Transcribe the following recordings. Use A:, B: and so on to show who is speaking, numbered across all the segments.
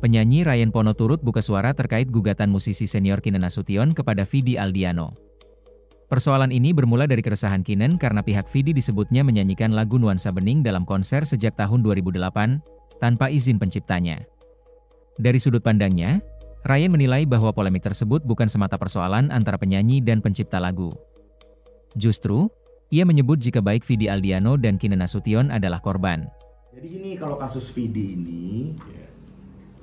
A: Penyanyi Ryan Pono turut buka suara terkait gugatan musisi senior Kinan Nasution kepada Vidi Aldiano. Persoalan ini bermula dari keresahan Kinan karena pihak Vidi disebutnya menyanyikan lagu Nuansa Bening dalam konser sejak tahun 2008, tanpa izin penciptanya. Dari sudut pandangnya, Ryan menilai bahwa polemik tersebut bukan semata persoalan antara penyanyi dan pencipta lagu. Justru, ia menyebut jika baik Vidi Aldiano dan Kinan Nasution adalah korban.
B: Jadi gini, kalau kasus Vidi ini,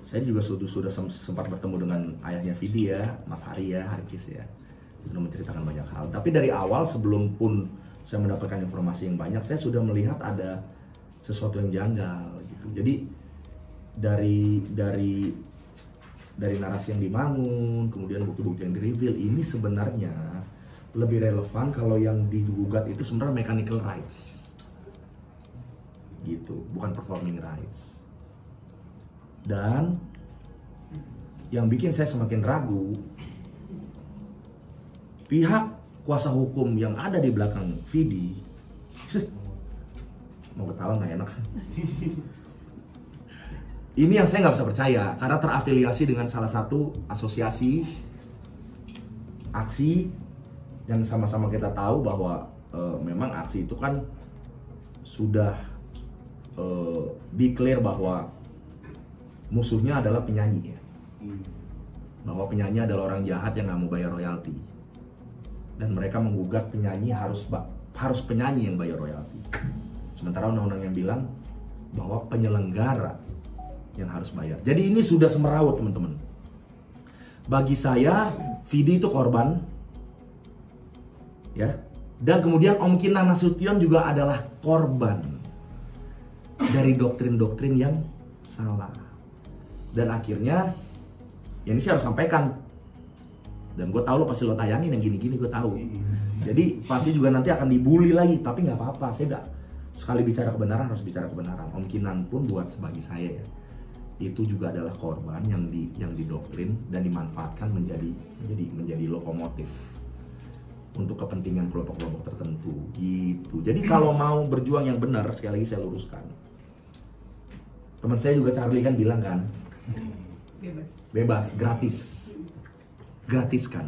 B: saya juga sudah sempat bertemu dengan ayahnya Vidi ya, Mas Hari ya, Harikis ya. Sudah menceritakan banyak hal. Tapi dari awal sebelum pun saya mendapatkan informasi yang banyak, saya sudah melihat ada sesuatu yang janggal gitu. Jadi dari narasi yang dibangun, kemudian bukti-bukti yang di-reveal, ini sebenarnya lebih relevan kalau yang digugat itu sebenarnya mechanical rights. Gitu, bukan performing rights. Dan yang bikin saya semakin ragu, pihak kuasa hukum yang ada di belakang Vidi, mau ketawa nggak enak. Ini yang saya nggak bisa percaya karena terafiliasi dengan salah satu asosiasi aksi yang sama-sama kita tahu bahwa memang aksi itu kan sudah declare bahwa musuhnya adalah penyanyi ya. Bahwa penyanyi adalah orang jahat yang nggak mau bayar royalti. Dan mereka menggugat penyanyi harus penyanyi yang bayar royalti. Sementara undang-undang yang bilang bahwa penyelenggara yang harus bayar. Jadi ini sudah semeraut teman-teman. Bagi saya, Vidi itu korban. Ya. Dan kemudian Om Kinan Nasution juga adalah korban dari doktrin-doktrin yang salah. Dan akhirnya, ya ini saya harus sampaikan. Dan gue tahu lo pasti lo tayangin yang gini-gini, gue tahu. Jadi pasti juga nanti akan dibully lagi. Tapi nggak apa-apa, saya nggak sekali bicara kebenaran harus bicara kebenaran. Om Kinan pun buat sebagai saya ya, itu juga adalah korban yang didoktrin dan dimanfaatkan menjadi lokomotif untuk kepentingan kelompok-kelompok tertentu gitu. Jadi kalau mau berjuang yang benar, sekali lagi saya luruskan. Teman saya juga Charlie kan bilang kan, bebas, gratiskan.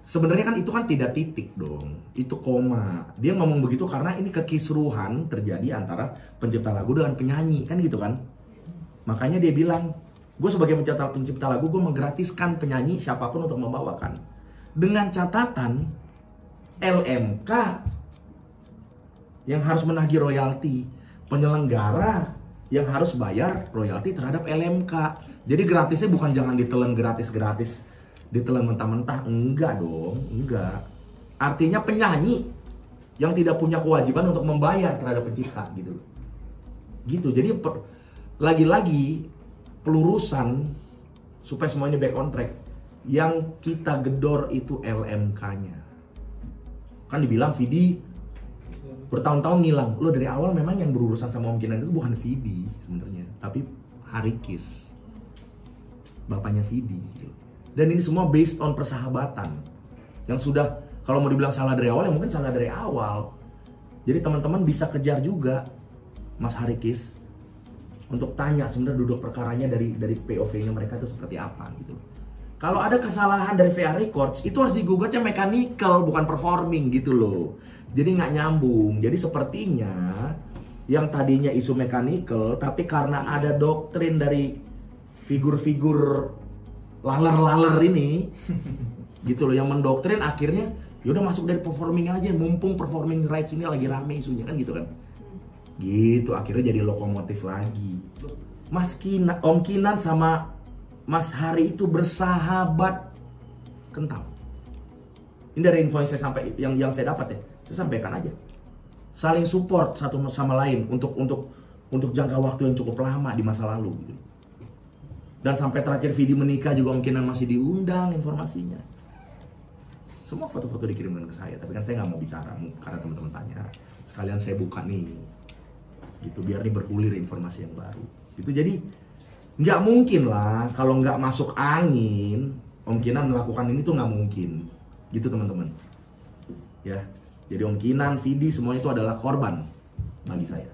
B: Sebenarnya kan itu kan tidak titik dong, itu koma. Dia ngomong begitu karena ini kekisruhan terjadi antara pencipta lagu dengan penyanyi, kan gitu kan. Makanya dia bilang, gue sebagai pencipta lagu, gue menggratiskan penyanyi siapapun untuk membawakan. Dengan catatan, LMK yang harus menagih royalti, penyelenggara yang harus bayar royalti terhadap LMK. Jadi gratisnya bukan jangan ditelan gratis-gratis, ditelan mentah-mentah, enggak dong, enggak. Artinya penyanyi yang tidak punya kewajiban untuk membayar terhadap pencipta gitu. Gitu. Jadi lagi-lagi pelurusan supaya semua ini back on track. Yang kita gedor itu LMK-nya. Kan dibilang Vidi bertahun-tahun ngilang. Lo dari awal memang yang berurusan sama Om Kinan itu bukan Vidi sebenarnya, tapi Harikis, bapaknya Vidi gitu. Dan ini semua based on persahabatan yang sudah, kalau mau dibilang salah dari awal, ya mungkin salah dari awal. Jadi teman-teman bisa kejar juga Mas Harikis untuk tanya sebenarnya duduk perkaranya dari POV-nya mereka itu seperti apa gitu. Kalau ada kesalahan dari VA Records, itu harus digugatnya mechanical, bukan performing gitu loh. Jadi nggak nyambung. Jadi sepertinya yang tadinya isu mechanical, tapi karena ada doktrin dari figur-figur laler-laler ini, gitu loh, yang mendoktrin akhirnya, yaudah masuk dari performing aja, mumpung performing rights ini lagi rame isunya kan gitu kan. Gitu, akhirnya jadi lokomotif lagi. Om Kinan sama Mas Hari itu bersahabat kental. Ini dari info yang saya yang saya dapat ya, saya sampaikan aja. Saling support satu sama lain untuk jangka waktu yang cukup lama di masa lalu gitu. Dan sampai terakhir Vidi menikah juga Om Kinan masih diundang informasinya. Semua foto-foto dikirimkan ke saya, tapi kan saya nggak mau bicara karena teman-teman tanya. Sekalian saya buka nih, gitu biar ini bergulir informasi yang baru. Gitu jadi nggak mungkin lah kalau nggak masuk angin Om Kinan melakukan ini tuh nggak mungkin. Gitu teman-teman. Ya, jadi Om Kinan, Vidi semuanya itu adalah korban bagi saya.